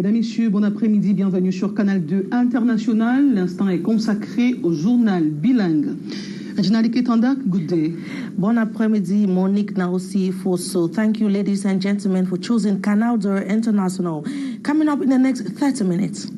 Mesdames, Messieurs, bon après-midi, bienvenue sur Canal 2 International. L'instant est consacré au journal bilingue. Regina Ketanda, good day. Bon après-midi, Monique Naosi Fosso. Thank you, ladies and gentlemen, for choosing Canal 2 International. Coming up in the next 30 minutes.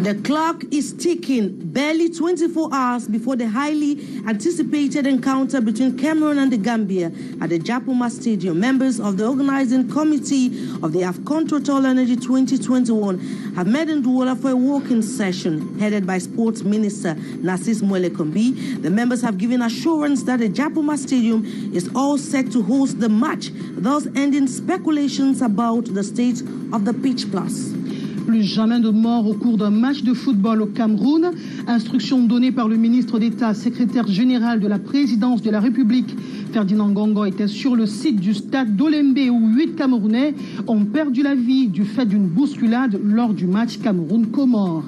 The clock is ticking, barely 24 hours before the highly anticipated encounter between Cameroon and the Gambia at the Japoma Stadium. Members of the organizing committee of the AFCON Total Energy 2021 have met in Douala for a walking session headed by Sports Minister Narcisse Mwelekombi. The members have given assurance that the Japoma Stadium is all set to host the match, thus ending speculations about the state of the pitch plus. Plus jamais de mort au cours d'un match de football au Cameroun. Instruction donnée par le ministre d'État, secrétaire général de la présidence de la République, Ferdinand Ngongo, était sur le site du stade d'Olembe où 8 Camerounais ont perdu la vie du fait d'une bousculade lors du match Cameroun-Comores.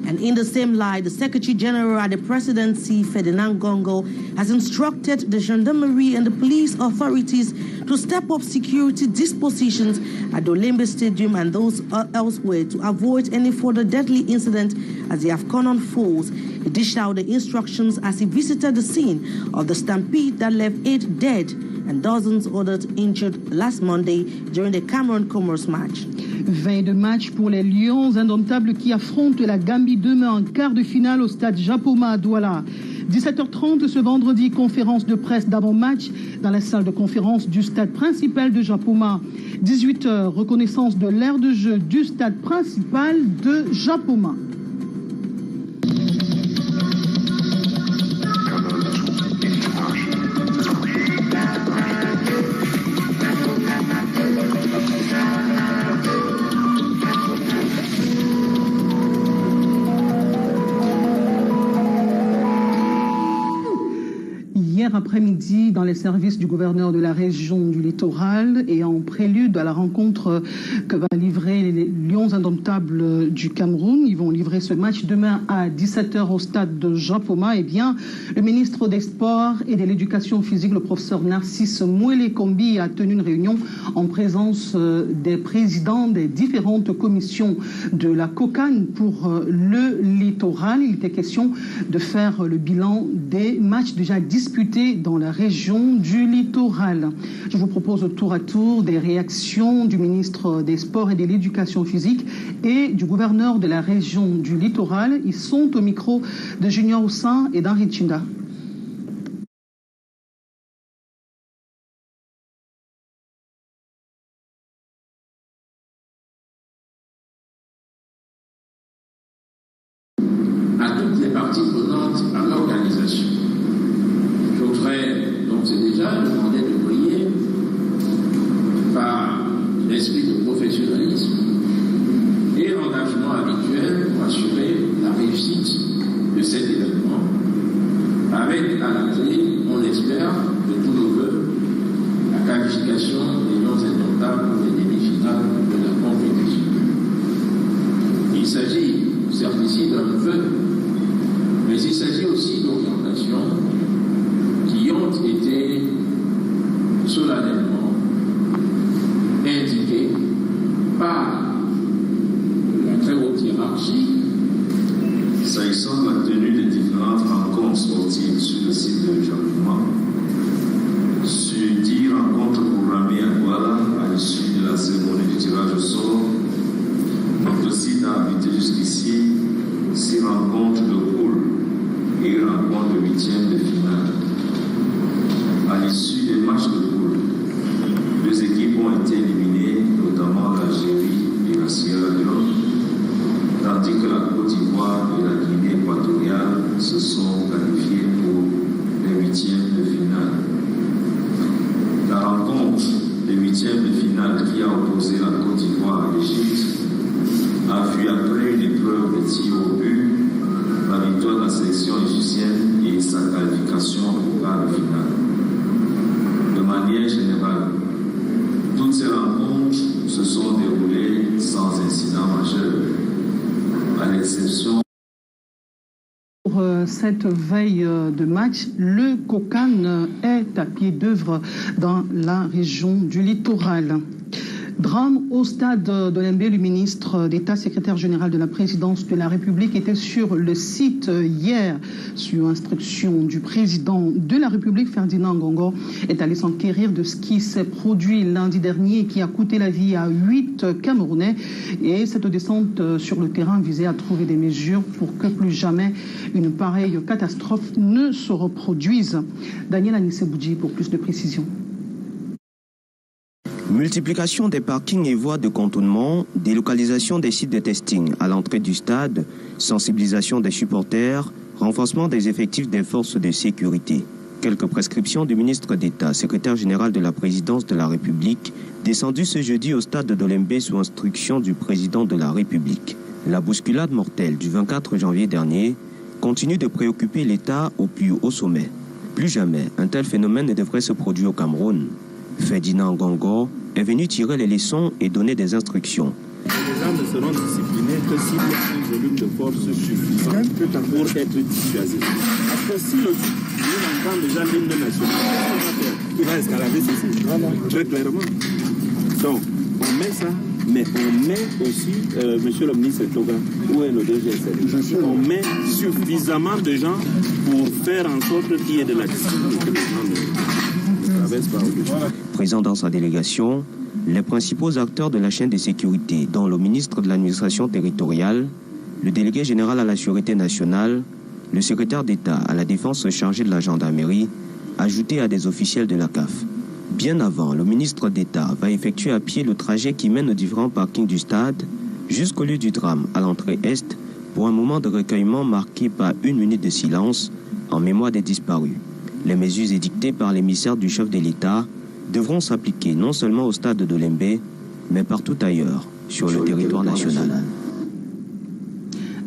And in the same light, the Secretary General at the Presidency, Ferdinand Ngongo, has instructed the gendarmerie and the police authorities to step up security dispositions at the Olembe Stadium and those elsewhere to avoid any further deadly incident as the AFCON unfolds. He dished out the instructions as he visited the scene of the stampede that left 8 dead and dozens others injured last Monday during the Cameroon-Comores match. Veille de match pour les Lions indomptables qui affrontent la Gambie demain en quart de finale au stade Japoma à Douala. 17h30 ce vendredi, conférence de presse d'avant-match dans la salle de conférence du stade principal de Japoma. 18h, reconnaissance de l'aire de jeu du stade principal de Japoma. Hier après-midi, dans les services du gouverneur de la région du littoral et en prélude à la rencontre que va livrer les Lions indomptables du Cameroun, ils vont livrer ce match demain à 17h au stade de Japoma. Eh bien, le ministre des Sports et de l'Éducation physique, le professeur Narcisse Mwelekombi, a tenu une réunion en présence des présidents des différentes commissions de la COCAN pour le littoral. Il était question de faire le bilan des matchs déjà disputés dans la région du littoral. Je vous propose tour à tour des réactions du ministre des Sports et de l'Éducation physique et du gouverneur de la région du littoral. Ils sont au micro de Junior Houssin et d'Henri Chinda. À toutes les parties prenantes à l'organisation. Je voudrais donc déjà demander de prier par l'esprit de professionnalisme et l'engagement habituel pour assurer la réussite de cet événement, avec à la clé, on espère, de tous nos voeux, la qualification des Lions indomptables pour les demi-finales de la compétition. Il s'agit certes ici d'un vœu, mais il s'agit aussi d'orientations qui ont été solennellement indiquées par la très haute hiérarchie. S'agissant de la tenue des différentes rencontres sportives sur le site de Japoma, sur 10 rencontres programmées à Douala à l'issue de la cérémonie du tirage au sort, notre site a invité jusqu'ici 6 rencontres de poule et une rencontre de 8e de finale. À l'issue des matchs de poule, 2 équipes ont été éliminées, notamment l'Algérie et la Sierra Leone, tandis que la Côte d'Ivoire et la Guinée équatoriale se sont qualifiées pour les 8e de finale. La rencontre des 8e de finale qui a opposé la Côte d'Ivoire à l'Égypte a vu après une épreuve de tir au but la victoire de la sélection égyptienne et sa qualification au quart de finale. De manière générale, toutes ces rencontres se sont déroulées sans incident majeur, à l'exception pour cette veille de match, le cocan est à pied d'œuvre dans la région du littoral. Drame au stade d'Olembe, le ministre d'État, secrétaire général de la présidence de la République, était sur le site hier. Sur instruction du président de la République, Ferdinand Ngongo, est allé s'enquérir de ce qui s'est produit lundi dernier et qui a coûté la vie à 8 Camerounais. Et cette descente sur le terrain visait à trouver des mesures pour que plus jamais une pareille catastrophe ne se reproduise. Daniel Anisseboudji pour plus de précisions. Multiplication des parkings et voies de contournement, délocalisation des sites de testing à l'entrée du stade, sensibilisation des supporters, renforcement des effectifs des forces de sécurité. Quelques prescriptions du ministre d'État, secrétaire général de la présidence de la République, descendu ce jeudi au stade d'Olembe sous instruction du président de la République. La bousculade mortelle du 24 janvier dernier continue de préoccuper l'État au plus haut sommet. Plus jamais un tel phénomène ne devrait se produire au Cameroun. Ferdinand Ngongo est venu tirer les leçons et donner des instructions. Les gens ne seront disciplinés que s'il y a un volume de force suffisant pour être dissuasif. Parce que si le entend déjà l'hymne national, il va escalader ceci. Très clairement. Donc, on met ça, mais on met aussi, monsieur le ministre Toga, où est le DGSL? On met suffisamment de gens pour faire en sorte qu'il y ait de la discipline. Présent dans sa délégation, les principaux acteurs de la chaîne de sécurité, dont le ministre de l'administration territoriale, le délégué général à la sûreté nationale, le secrétaire d'État à la défense chargé de la gendarmerie, ajouté à des officiels de la CAF. Bien avant, le ministre d'État va effectuer à pied le trajet qui mène aux différents parkings du stade jusqu'au lieu du drame à l'entrée est pour un moment de recueillement marqué par 1 minute de silence en mémoire des disparus. Les mesures édictées par l'émissaire du chef de l'État devront s'appliquer non seulement au stade d'Olembe, mais partout ailleurs sur le territoire national.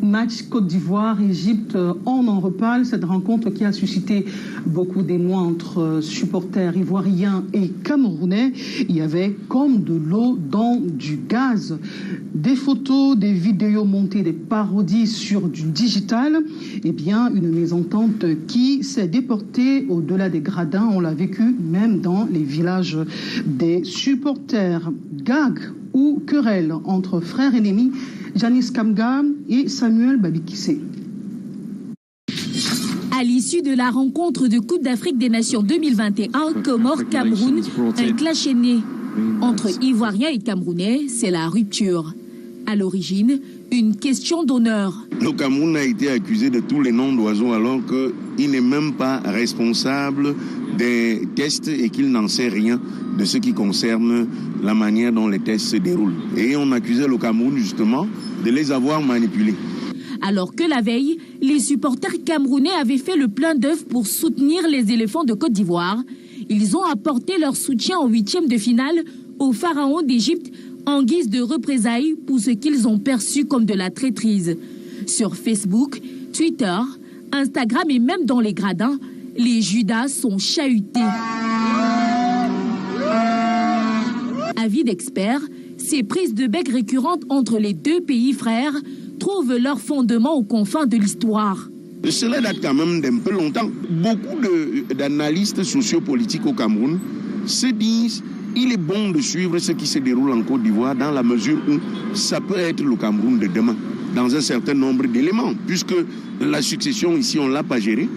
Match Côte d'Ivoire-Égypte, on en reparle. Cette rencontre qui a suscité beaucoup d'émoi entre supporters ivoiriens et camerounais. Il y avait comme de l'eau dans du gaz. Des photos, des vidéos montées, des parodies sur du digital. Eh bien, une mésentente qui s'est déportée au-delà des gradins. On l'a vécu même dans les villages des supporters. Gag ou querelle entre frères ennemis, Janice Kamga et Samuel Babikissé. À l'issue de la rencontre de Coupe d'Afrique des Nations 2021, Comores-Cameroun, un clash est né. Entre Ivoiriens et Camerounais, c'est la rupture. À l'origine, une question d'honneur. Le Cameroun a été accusé de tous les noms d'oiseaux alors qu'il n'est même pas responsable des tests et qu'il n'en sait rien de ce qui concerne la manière dont les tests se déroulent. Et on accusait le Cameroun justement de les avoir manipulés. Alors que la veille, les supporters camerounais avaient fait le plein d'œuvre pour soutenir les éléphants de Côte d'Ivoire. Ils ont apporté leur soutien en 8e de finale au pharaon d'Égypte en guise de représailles pour ce qu'ils ont perçu comme de la traîtrise. Sur Facebook, Twitter, Instagram et même dans les gradins, les Judas sont chahutés. Avis d'experts, ces prises de bec récurrentes entre les deux pays frères trouvent leur fondement aux confins de l'histoire. Cela date quand même d'un peu longtemps. Beaucoup d'analystes sociopolitiques au Cameroun se disent il est bon de suivre ce qui se déroule en Côte d'Ivoire dans la mesure où ça peut être le Cameroun de demain, dans un certain nombre d'éléments, puisque la succession ici, on ne l'a pas gérée.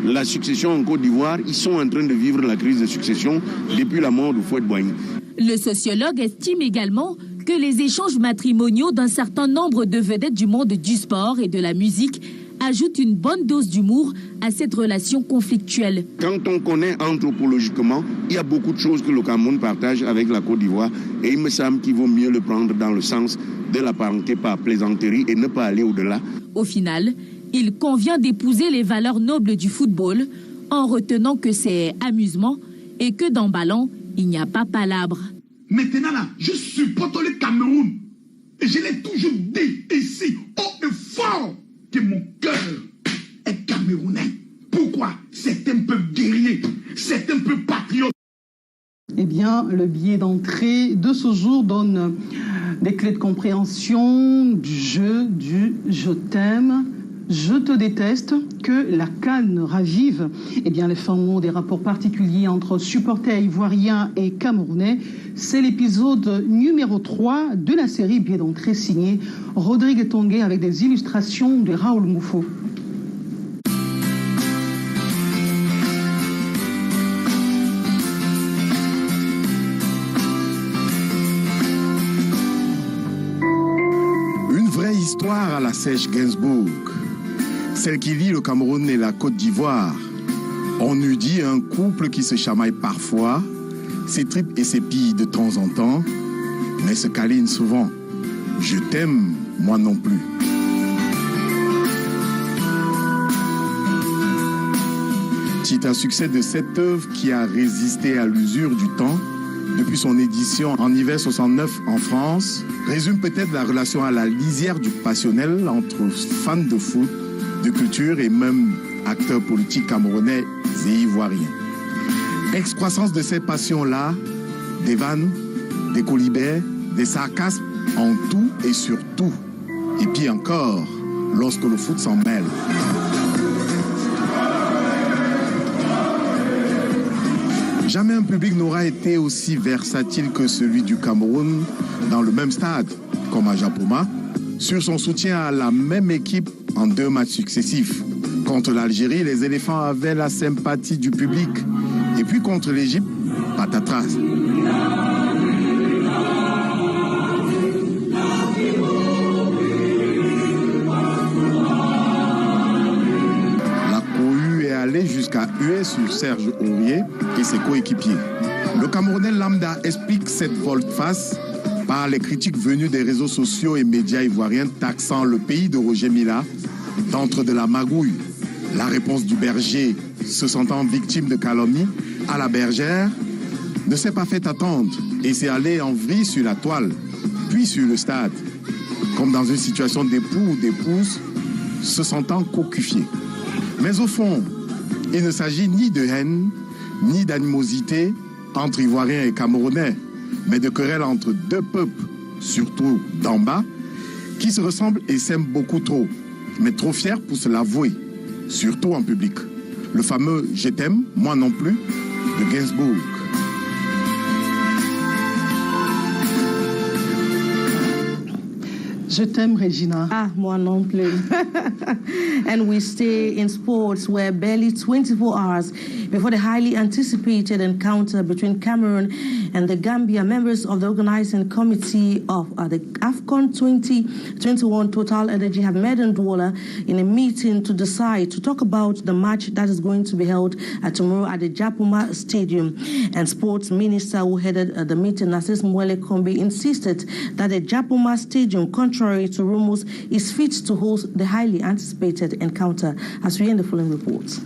La succession en Côte d'Ivoire, ils sont en train de vivre la crise de succession depuis la mort de Fouet-Boigny. Le sociologue estime également que les échanges matrimoniaux d'un certain nombre de vedettes du monde du sport et de la musique ajoutent une bonne dose d'humour à cette relation conflictuelle. Quand on connaît anthropologiquement, il y a beaucoup de choses que le Cameroun partage avec la Côte d'Ivoire et il me semble qu'il vaut mieux le prendre dans le sens de la parenté par plaisanterie et ne pas aller au-delà. Au final, il convient d'épouser les valeurs nobles du football en retenant que c'est amusement et que dans ballon, il n'y a pas palabre. Maintenant là, je supporte le Cameroun. Et je l'ai toujours dit ici, haut et fort, que mon cœur est camerounais. Pourquoi? C'est un peu guerrier, c'est un peu patriote. Eh bien, le billet d'entrée de ce jour donne des clés de compréhension du jeu du « je t'aime ». Je te déteste, que la CAN ravive les fins des rapports particuliers entre supporters ivoiriens et camerounais. C'est l'épisode numéro 3 de la série billet d'entrée signé Rodrigue Tongué avec des illustrations de Raoul Moufo. Une vraie histoire à la Sèche Gainsbourg. Celle qui lie le Cameroun et la Côte d'Ivoire. On eût dit un couple qui se chamaille parfois, s'étripe et s'épille de temps en temps, mais se câline souvent. Je t'aime, moi non plus. Titre à succès de cette œuvre qui a résisté à l'usure du temps depuis son édition en hiver 69 en France, résume peut-être la relation à la lisière du passionnel entre fans de foot, de culture et même acteurs politiques camerounais et ivoiriens. Excroissance de ces passions-là, des vannes, des colibets, des sarcasmes en tout et sur tout. Et puis encore, lorsque le foot s'en mêle. Jamais un public n'aura été aussi versatile que celui du Cameroun dans le même stade, comme à Japoma, sur son soutien à la même équipe en 2 matchs successifs. Contre l'Algérie, les éléphants avaient la sympathie du public. Et puis contre l'Égypte, patatras. La cohue est allée jusqu'à huer sur Serge Aurier et ses coéquipiers. Le Camerounais lambda explique cette volte-face par les critiques venues des réseaux sociaux et médias ivoiriens taxant le pays de Roger Mila d'entre de la magouille. La réponse du berger, se sentant victime de calomnie, à la bergère, ne s'est pas fait attendre et s'est allé en vrille sur la toile, puis sur le stade, comme dans une situation d'époux ou d'épouse, se sentant cocufié. Mais au fond, il ne s'agit ni de haine, ni d'animosité entre Ivoiriens et Camerounais, mais de querelles entre 2 peuples, surtout d'en bas, qui se ressemblent et s'aiment beaucoup trop, mais trop fiers pour se l'avouer, surtout en public. Le fameux « Je t'aime, moi non plus » de Gainsbourg. Je t'aime, Regina. Ah, moi non plus. And we stay in sports where barely 24 hours before the highly anticipated encounter between Cameroon and the Gambia, members of the organizing committee of the AFCON 2021 Total Energy have met in Douala in a meeting to decide to talk about the match that is going to be held tomorrow at the Japoma Stadium. And Sports Minister who headed the meeting, Narcisse Mwele Kombi, insisted that the Japoma Stadium, contrary to rumors, is fit to host the highly anticipated encounter, as we end the following reports.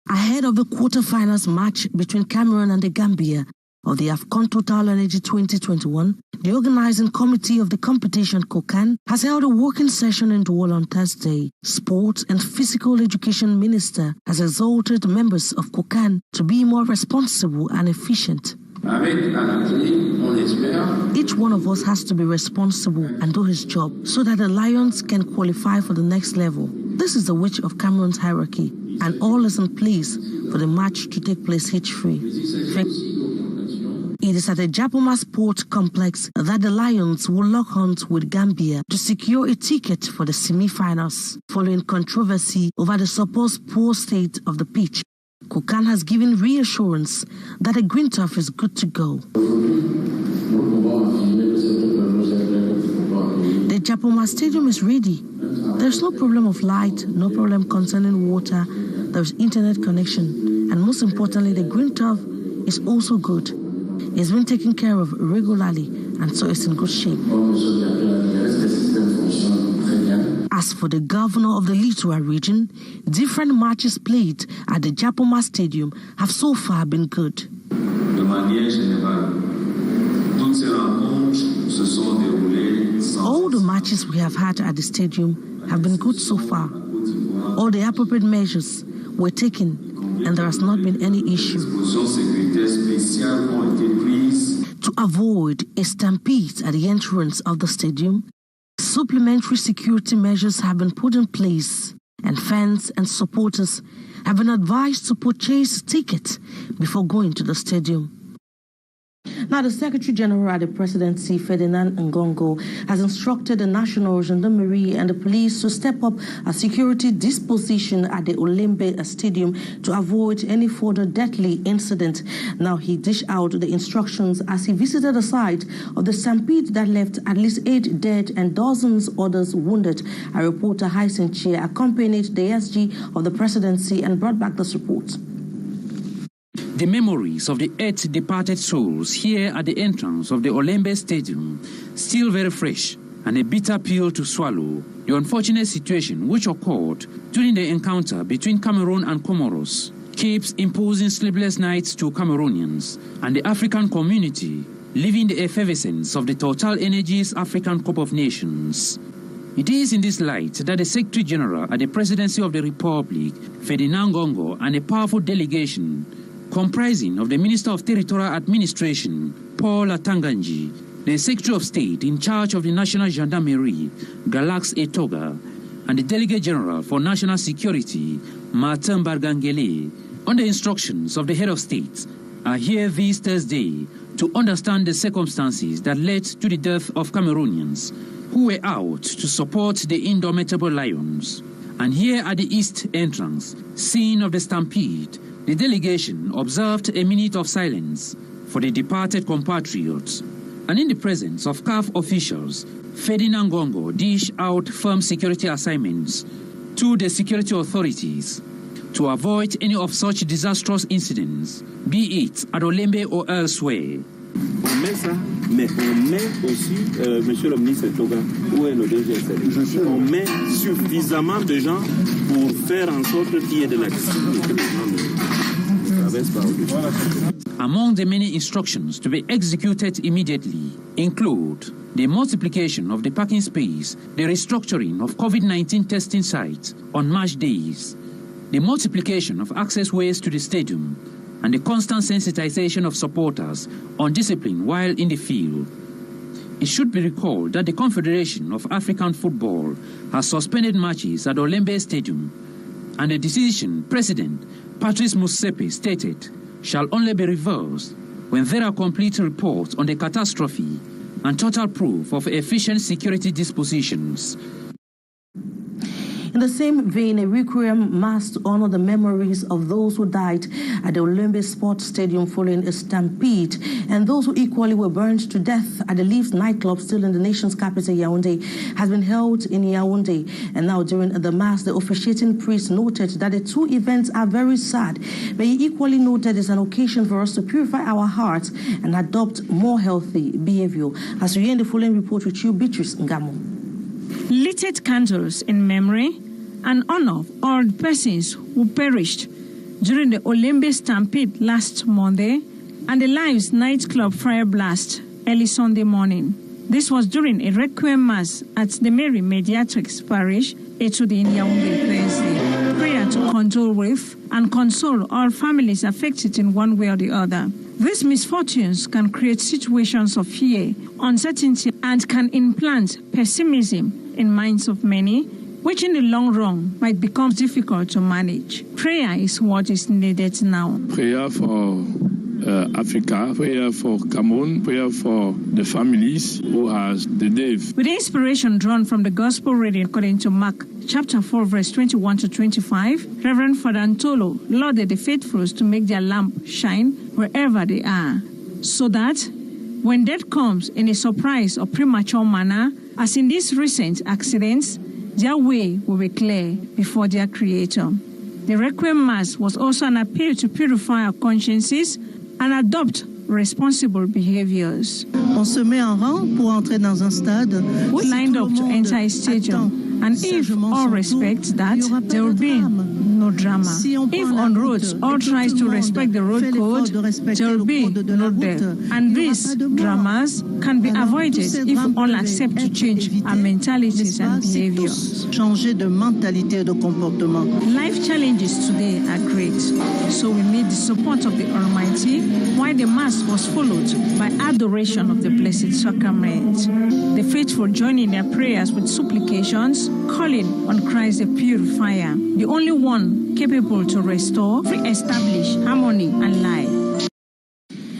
Ahead of the quarterfinals match between Cameroon and the Gambia of the AFCON Total Energy 2021, the organizing committee of the competition, COCAN, has held a working session in Douala on Thursday. Sports and Physical Education Minister has exhorted members of COCAN to be more responsible and efficient. Each one of us has to be responsible and do his job so that the Lions can qualify for the next level. This is the wish of Cameroon's hierarchy, and all is in place for the match to take place hitch-free. It is at the Japoma Sport Complex that the Lions will lock horns with Gambia to secure a ticket for the semi-finals, following controversy over the supposed poor state of the pitch. Kokan has given reassurance that the green turf is good to go. The Japoma Stadium is ready. There's no problem of light, no problem concerning water, there's internet connection, and most importantly, the green turf is also good. It's been taken care of regularly, and so it's in good shape. As for the governor of the Littoral region, different matches played at the Japoma Stadium have so far been good. De manière générale, toutes ces rencontres se sont déroulées sans... All the matches we have had at the stadium have been good so far. All the appropriate measures were taken, and there has not been any issue. To avoid a stampede at the entrance of the stadium, Supplementary security measures have been put in place, and fans and supporters have been advised to purchase tickets before going to the stadium. Now, the Secretary General at the Presidency, Ferdinand Ngongo, has instructed the National Gendarmerie and the police to step up a security disposition at the Olembe Stadium to avoid any further deadly incident. Now, he dished out the instructions as he visited the site of the stampede that left at least 8 dead and dozens others wounded. Our reporter Hyson Chia accompanied the SG of the Presidency and brought back this report. The memories of the 8 departed souls here at the entrance of the Olembe Stadium still very fresh, and a bitter pill to swallow. The unfortunate situation which occurred during the encounter between Cameroon and Comoros keeps imposing sleepless nights to Cameroonians and the African community, living the effervescence of the Total Energies African Cup of Nations. It is in this light that the Secretary General at the Presidency of the Republic, Ferdinand Ngongo, and a powerful delegation comprising of the Minister of Territorial Administration, Paul Atanganji, the Secretary of State in charge of the National Gendarmerie, Galax Etoga, and the Delegate General for National Security, Martin Bargangele, under instructions of the Head of State, are here this Thursday to understand the circumstances that led to the death of Cameroonians who were out to support the indomitable Lions. And here at the East entrance, scene of the stampede, the delegation observed a minute of silence for the departed compatriots, and in the presence of CAF officials, Ferdinand Ngongo dished out firm security assignments to the security authorities to avoid any of such disastrous incidents, be it at Olembe or elsewhere. On met ça, mais on met aussi, monsieur le ministre Toga, où est le DGSL? On met suffisamment de gens pour faire en sorte qu'il y ait de l'action. Among the many instructions to be executed immediately include the multiplication of the parking space, the restructuring of COVID-19 testing sites on match days, the multiplication of access ways to the stadium, and the constant sensitization of supporters on discipline while in the field. It should be recalled that the Confederation of African Football has suspended matches at Olembe Stadium, and the decision President Patrice Motsepe stated shall only be reversed when there are complete reports on the catastrophe and total proof of efficient security dispositions. In the same vein, a requiem mass to honor the memories of those who died at the Olembe Sports Stadium following a stampede, and those who equally were burned to death at the Leafs nightclub still in the nation's capital, Yaoundé, has been held in Yaoundé. And now during the mass, the officiating priest noted that the two events are very sad, but he equally noted it's an occasion for us to purify our hearts and adopt more healthy behavior. As we end the following report with you, Beatrice Ngamo. Lighted candles in memory and honor of all persons who perished during the Olembe Stampede last Monday and the Lives nightclub fire blast early Sunday morning. This was during a requiem mass at the Mary Mediatrix Parish, Etude in Yaoundé Thursday. Prayer to condole with and console all families affected in one way or the other. These misfortunes can create situations of fear, uncertainty, and can implant pessimism in minds of many, which in the long run might become difficult to manage. Prayer is what is needed now. Prayer for Africa, prayer for Cameroon, prayer for the families who has the death. With inspiration drawn from the Gospel reading according to Mark chapter 4, verse 21 to 25, Reverend Father Antolo lauded the faithful to make their lamp shine wherever they are, so that when death comes in a surprise or premature manner, as in these recent accidents, their way will be clear before their Creator. The Requiem Mass was also an appeal to purify our consciences and adopt responsible behaviors. On se met en rang pour entrer dans un stade. We lined up to enter a stadium, and if all respect that, there will be no drama. If on roads all tries to respect the road code, there will be no death. And these dramas can be avoided if all accept to change our mentalities and behaviors. Changer de mentalité et de comportement. Life challenges today are great. also we need the support of the Almighty, while the Mass was followed by adoration of the Blessed Sacrament. The faithful join in their prayers with supplications, calling on Christ the Purifier, the only one capable to restore, re-establish harmony and life.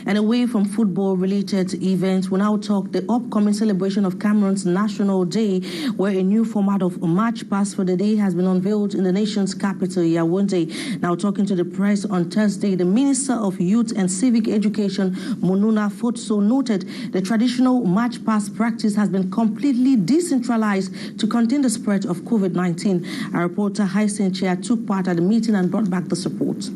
And away from football-related events, we now talk the upcoming celebration of Cameroon's National Day, where a new format of March Past for the day has been unveiled in the nation's capital, Yaoundé. Now talking to the press on Thursday, the Minister of Youth and Civic Education, Monuna Fotso, noted the traditional March Past practice has been completely decentralized to contain the spread of COVID-19. Our reporter Hyacinth Chia took part at the meeting and brought back this report.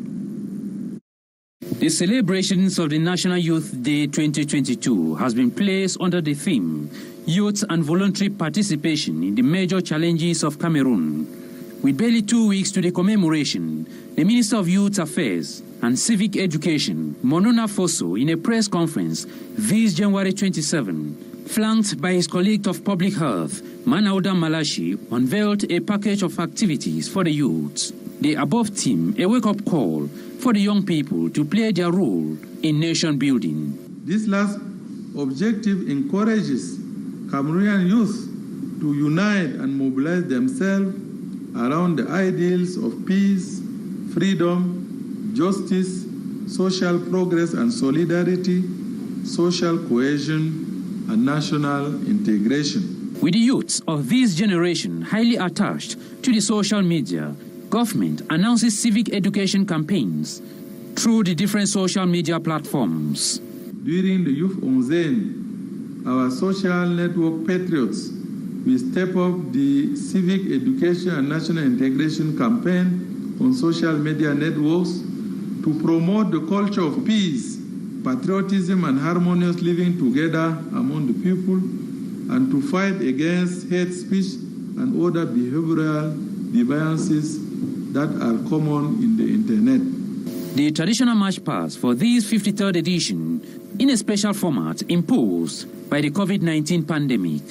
The celebrations of the National Youth Day 2022 has been placed under the theme Youth and Voluntary Participation in the Major Challenges of Cameroon. With barely 2 weeks to the commemoration, the Minister of Youth Affairs and Civic Education, Monuna Fosso, in a press conference this January 27, flanked by his colleague of Public Health, Manauda Malashi, unveiled a package of activities for the youths. The above theme, a wake-up call for the young people to play their role in nation building. This last objective encourages Cameroonian youth to unite and mobilize themselves around the ideals of peace, freedom, justice, social progress and solidarity, social cohesion, and national integration. With the youths of this generation highly attached to the social media, government announces civic education campaigns through the different social media platforms. During the Youth Onzaine, our social network patriots will step up the civic education and national integration campaign on social media networks to promote the culture of peace, patriotism, and harmonious living together among the people, and to fight against hate speech and other behavioral deviances that are common in the internet. The traditional March Past for this 53rd edition in a special format imposed by the COVID-19 pandemic.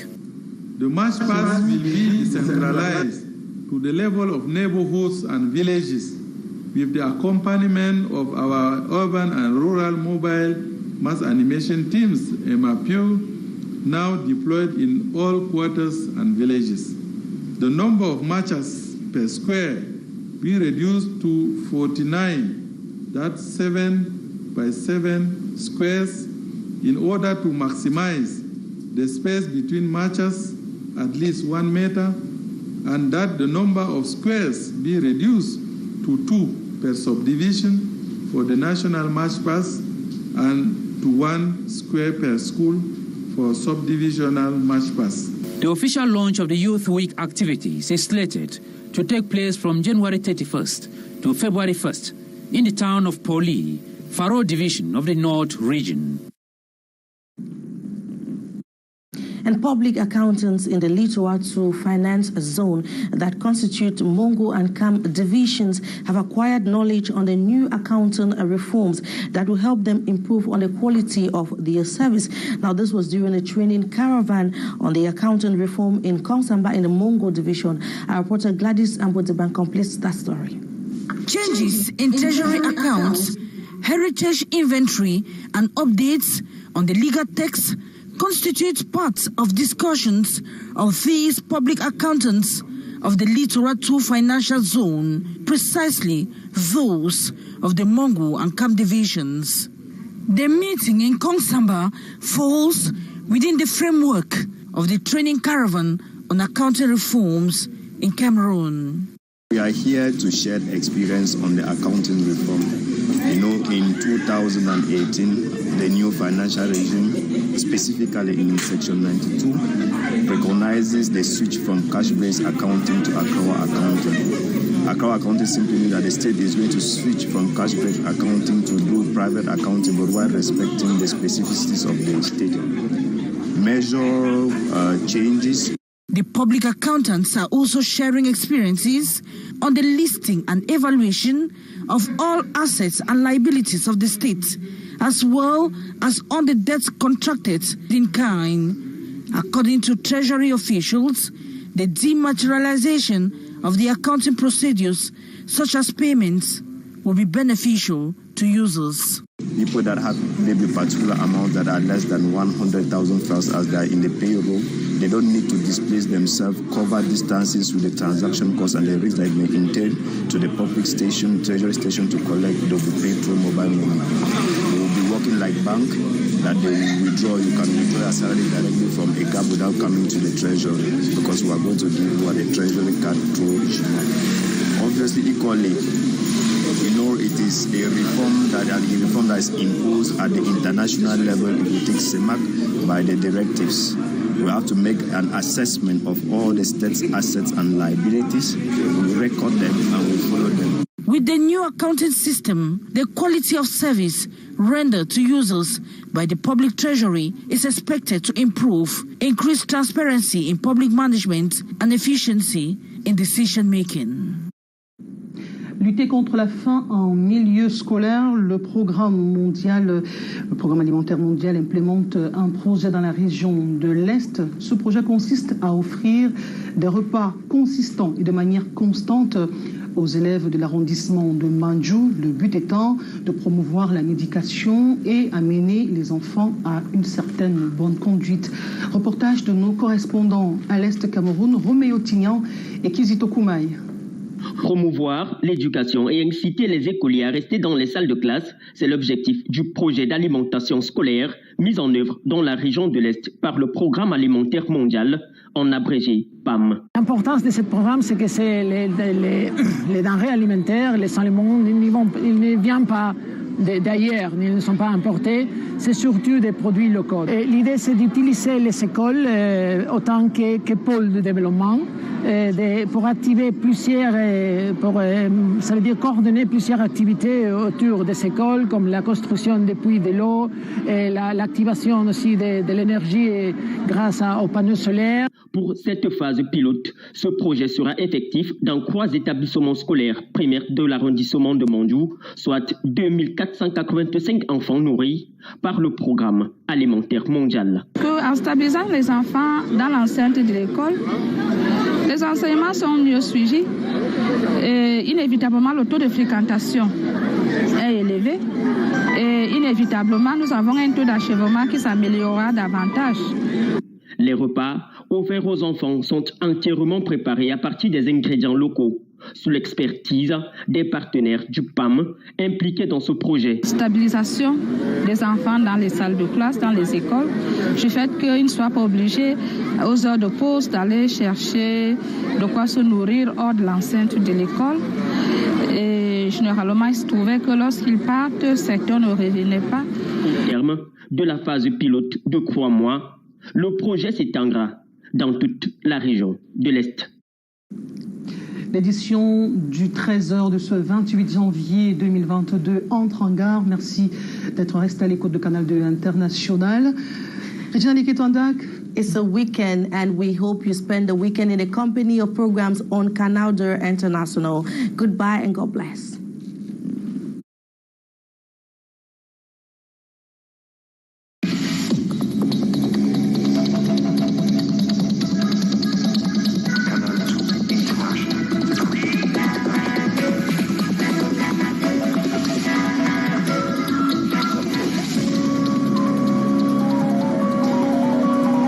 The March Past will be decentralized to the level of neighborhoods and villages with the accompaniment of our urban and rural mobile mass animation teams, MAPU, now deployed in all quarters and villages. The number of marchers per square be reduced to 49, that's 7 by 7 squares, in order to maximize the space between marchers at least 1 meter, and that the number of squares be reduced to 2 per subdivision for the national March Past and to 1 square per school for subdivisional March Past. The official launch of the Youth Week activities is slated to take place from January 31st to February 1st in the town of Poli, Faro Division of the North Region. And public accountants in the Littoral 2 finance zone that constitute Mongo and Cam divisions have acquired knowledge on the new accounting reforms that will help them improve on the quality of their service. Now, this was during a training caravan on the accounting reform in Kongsamba in the Mongo division. Our reporter Gladys Ambodeban completes that story. Changes in treasury accounts, heritage inventory, and updates on the legal text constitute parts of discussions of these public accountants of the Littoral 2 financial zone, precisely those of the Mongo and Cam divisions. The meeting in Kongsamba falls within the framework of the training caravan on accounting reforms in Cameroon. We are here to share experience on the accounting reform. You know, in 2018, the new financial regime, specifically in Section 92, recognizes the switch from cash-based accounting to accrual accounting. Accrual accounting simply means that the state is going to switch from cash-based accounting to do private accounting, but while respecting the specificities of the state. Major changes. The public accountants are also sharing experiences on the listing and evaluation of all assets and liabilities of the state, as well as on the debts contracted in kind. According to Treasury officials, the dematerialization of the accounting procedures, such as payments, will be beneficial to users. People that have maybe particular amounts that are less than 100,000 first as they are in the payroll, they don't need to displace themselves, cover distances with the transaction costs and the risk that it may entail to the public station, treasury station to collect. They'll be paid through mobile money. They will be working like bank, that they will withdraw. You can withdraw your salary directly from a card without coming to the treasury, because we are going to give you a treasury card through each month. Obviously, equally, it is a reform that is imposed at the international level. It will take CEMAC by the directives. We have to make an assessment of all the state's assets and liabilities. We record them and we follow them. With the new accounting system, the quality of service rendered to users by the public treasury is expected to improve, increase transparency in public management and efficiency in decision-making. Lutter contre la faim en milieu scolaire, le programme alimentaire mondial implémente un projet dans la région de l'Est. Ce projet consiste à offrir des repas consistants et de manière constante aux élèves de l'arrondissement de Mandjou, le but étant de promouvoir la médication et amener les enfants à une certaine bonne conduite. Reportage de nos correspondants à l'Est Cameroun, Roméo Tignan et Kizito Koumaï. Promouvoir l'éducation et inciter les écoliers à rester dans les salles de classe, c'est l'objectif du projet d'alimentation scolaire mis en œuvre dans la région de l'Est par le Programme alimentaire mondial, en abrégé PAM. L'importance de ce programme, c'est que c'est les denrées alimentaires, les aliments, ils ne viennent pas d'ailleurs, ils ne sont pas importés, c'est surtout des produits locaux. L'idée, c'est d'utiliser les écoles autant que pôles de développement pour activer ça veut dire coordonner plusieurs activités autour des écoles, comme la construction des puits de l'eau, l'activation aussi de l'énergie grâce aux panneaux solaires. Pour cette phase pilote, ce projet sera effectif dans 3 établissements scolaires primaires de l'arrondissement de Mandjou, soit 2485 enfants nourris par le Programme alimentaire mondial. En stabilisant les enfants dans l'enceinte de l'école, les enseignements sont mieux suivis et inévitablement le taux de fréquentation est élevé et inévitablement nous avons un taux d'achèvement qui s'améliorera davantage. Les repas offerts aux enfants sont entièrement préparés à partir des ingrédients locaux, sous l'expertise des partenaires du PAM impliqués dans ce projet. Stabilisation des enfants dans les salles de classe, dans les écoles, du fait qu'ils ne soient pas obligés aux heures de pause d'aller chercher de quoi se nourrir hors de l'enceinte de l'école. Et généralement, il se trouvait que lorsqu'ils partent, certains ne revenaient pas. Au terme de la phase pilote de 3 mois, le projet s'étendra dans toute la région de l'Est. L'édition du 13h de ce 28 janvier 2022 entre en gare. Merci d'être resté à l'écoute de Canal 2 International. Regina Niketondak. It's a weekend and we hope you spend the weekend in the company of programs on Canal 2 International. Goodbye and God bless.